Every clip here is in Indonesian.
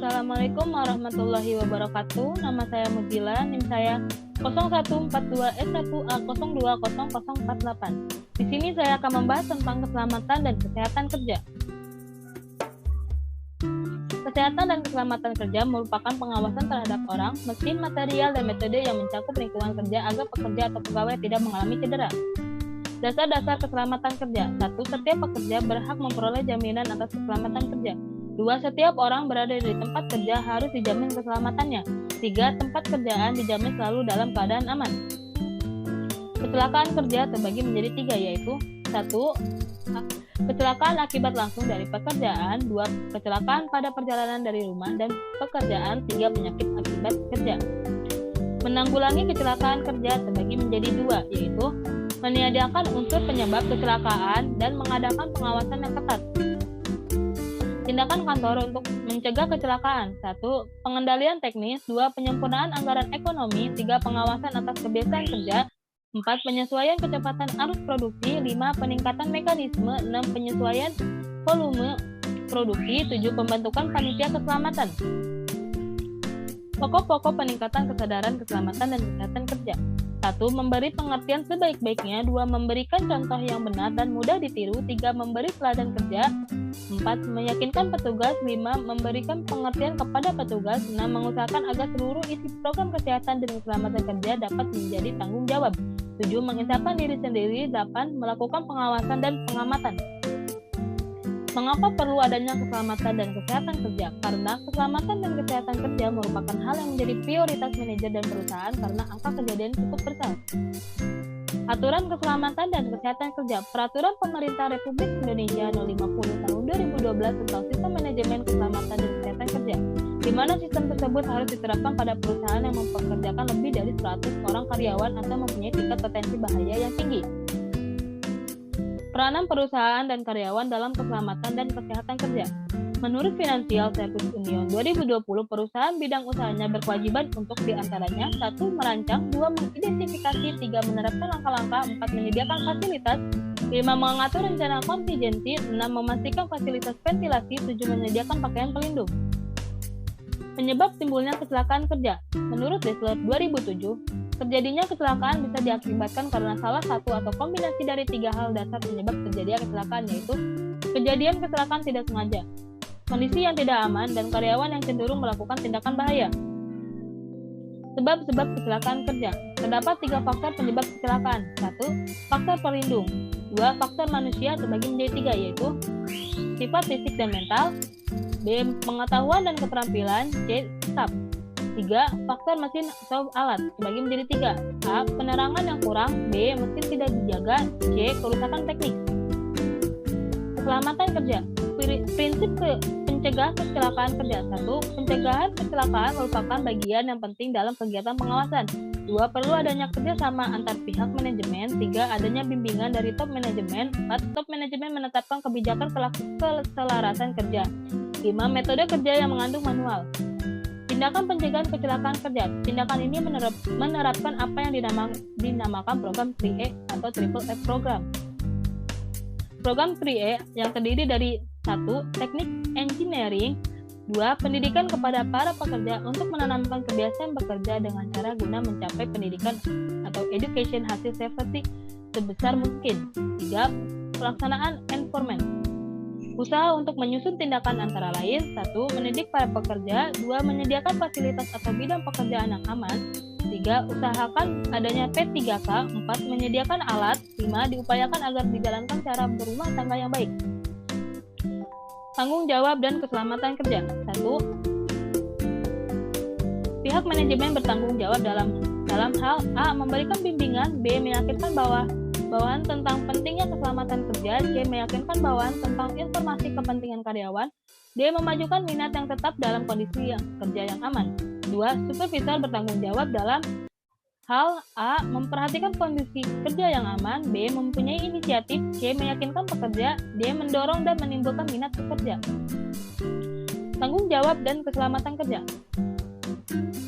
Assalamualaikum warahmatullahi wabarakatuh. Nama saya Mujila, NIM saya 0142S1A020048. Di sini saya akan membahas tentang keselamatan dan kesehatan kerja. Kesehatan dan keselamatan kerja merupakan pengawasan terhadap orang, mesin, material, dan metode yang mencakup lingkungan kerja agar pekerja atau pegawai tidak mengalami cedera. Dasar-dasar keselamatan kerja. 1. Setiap pekerja berhak memperoleh jaminan atas keselamatan kerja. 2. Setiap orang berada di tempat kerja harus dijamin keselamatannya. 3. Tempat kerjaan dijamin selalu dalam keadaan aman. Kecelakaan kerja terbagi menjadi 3, yaitu 1. Kecelakaan akibat langsung dari pekerjaan. 2. Kecelakaan pada perjalanan dari rumah dan pekerjaan. 3. Penyakit akibat kerja. Menanggulangi kecelakaan kerja terbagi menjadi 2, yaitu meniadakan unsur penyebab kecelakaan dan mengadakan pengawasan yang ketat. Tindakan kantor untuk mencegah kecelakaan. 1. Pengendalian teknis. 2. Penyempurnaan anggaran ekonomi. 3. Pengawasan atas kebiasaan kerja. 4. Penyesuaian kecepatan arus produksi. 5. Peningkatan mekanisme. 6. Penyesuaian volume produksi. 7. Pembentukan panitia keselamatan. Pokok-pokok peningkatan kesadaran keselamatan dan kesehatan kerja. 1. Memberi pengertian sebaik-baiknya. 2. Memberikan contoh yang benar dan mudah ditiru. 3. Memberi teladan kerja. 4. Meyakinkan petugas. 5. Memberikan pengertian kepada petugas. 6. Mengusahakan agar seluruh isi program kesehatan dan keselamatan kerja dapat menjadi tanggung jawab. 7. Menginsafkan diri sendiri. 8. Melakukan pengawasan dan pengamatan. Mengapa perlu adanya keselamatan dan kesehatan kerja? Karena keselamatan dan kesehatan kerja merupakan hal yang menjadi prioritas manajer dan perusahaan karena angka kejadian cukup besar. Aturan keselamatan dan kesehatan kerja. Peraturan Pemerintah Republik Indonesia No. 50 Tahun 2012 tentang Sistem Manajemen Keselamatan dan Kesehatan Kerja, di mana sistem tersebut harus diterapkan pada perusahaan yang mempekerjakan lebih dari 100 orang karyawan atau mempunyai tingkat potensi bahaya yang tinggi. Peranan perusahaan dan karyawan dalam keselamatan dan kesehatan kerja. Menurut Financial Services Union 2020, perusahaan bidang usahanya berkewajiban untuk diantaranya 1. Merancang, 2. Mengidentifikasi, 3. Menerapkan langkah-langkah, 4. Menyediakan fasilitas, 5. Mengatur rencana kontingensi, 6. Memastikan fasilitas ventilasi, 7. Menyediakan pakaian pelindung. Penyebab timbulnya kecelakaan kerja. Menurut Dassler 2007, terjadinya kecelakaan bisa diakibatkan karena salah satu atau kombinasi dari 3 hal dasar penyebab terjadinya kecelakaan, yaitu kejadian kecelakaan tidak sengaja, kondisi yang tidak aman, dan karyawan yang cenderung melakukan tindakan bahaya. Sebab-sebab kecelakaan kerja. Terdapat 3 faktor penyebab kecelakaan. 1. Faktor pelindung. 2. Faktor manusia terbagi menjadi 3, yaitu sifat fisik dan mental. B. Pengetahuan dan keterampilan. C. Staff. 3. Faktor mesin atau alat terbagi menjadi 3. A. Penerangan yang kurang. B. Mesin tidak dijaga. C. Kerusakan teknik. Keselamatan kerja. Prinsip pencegahan kecelakaan kerja. 1. Pencegahan kecelakaan merupakan bagian yang penting dalam kegiatan pengawasan. 2. Perlu adanya kerjasama antar pihak manajemen. 3. Adanya bimbingan dari top manajemen. 4. Top manajemen menetapkan kebijakan keselarasan kerja. 5. Metode kerja yang mengandung manual. Tindakan pencegahan kecelakaan kerja. Tindakan ini menerapkan apa yang dinamakan program 3E atau Triple F program. Program 3E yang terdiri dari 1. Teknik engineering. 2. Pendidikan kepada para pekerja untuk menanamkan kebiasaan bekerja dengan cara guna mencapai pendidikan atau education hasil safety sebesar mungkin. 3. Pelaksanaan enforcement. Usaha untuk menyusun tindakan antara lain. 1. Mendidik para pekerja. 2. Menyediakan fasilitas atau bidang pekerjaan yang aman. 3. Usahakan adanya P3K. 4. Menyediakan alat. 5. Diupayakan agar dijalankan cara berumah tangga yang baik. Tanggung jawab dan keselamatan kerja. 1. Pihak manajemen bertanggung jawab dalam hal A. Memberikan bimbingan. B. Meyakinkan bawahan tentang pentingnya keselamatan kerja. C. Meyakinkan bawahan tentang informasi kepentingan karyawan. D. Memajukan minat yang tetap dalam kondisi kerja yang aman. 2. Supervisor bertanggung jawab dalam hal A. Memperhatikan kondisi kerja yang aman. B. Mempunyai inisiatif. C. Meyakinkan pekerja. D. Mendorong dan menimbulkan minat bekerja. Tanggung jawab dan keselamatan kerja.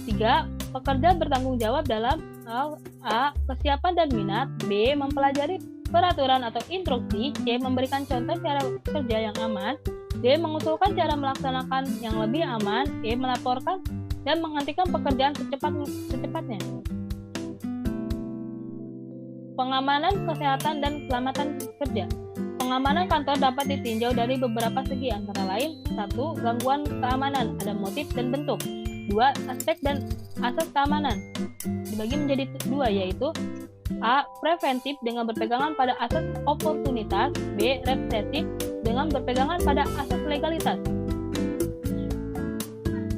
3. Pekerja bertanggung jawab dalam hal A. Kesiapan dan minat. B. Mempelajari peraturan atau instruksi. C. Memberikan contoh cara kerja yang aman. D. Mengusulkan cara melaksanakan yang lebih aman. E. Melaporkan dan menghentikan pekerjaan secepatnya. Pengamanan kesehatan dan keselamatan kerja. Pengamanan kantor dapat ditinjau dari beberapa segi, antara lain: 1. Gangguan keamanan, ada motif dan bentuk. 2. Aspek dan asas keamanan, dibagi menjadi 2, yaitu A. Preventif dengan berpegangan pada asas oportunitas. B. Represif dengan berpegangan pada asas legalitas.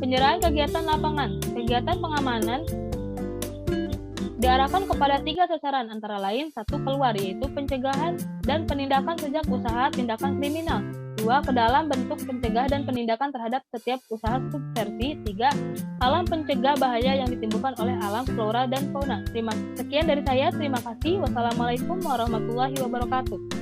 Penyerahan kegiatan lapangan. Kegiatan pengamanan diarahkan kepada 3 sasaran, antara lain: 1. Keluar, yaitu pencegahan dan penindakan sejak usaha tindakan kriminal. 2. Ke dalam, bentuk pencegah dan penindakan terhadap setiap usaha subversi. 3. Alam, pencegah bahaya yang ditimbulkan oleh alam, flora, dan fauna. Sekian dari saya, terima kasih. Wassalamualaikum warahmatullahi wabarakatuh.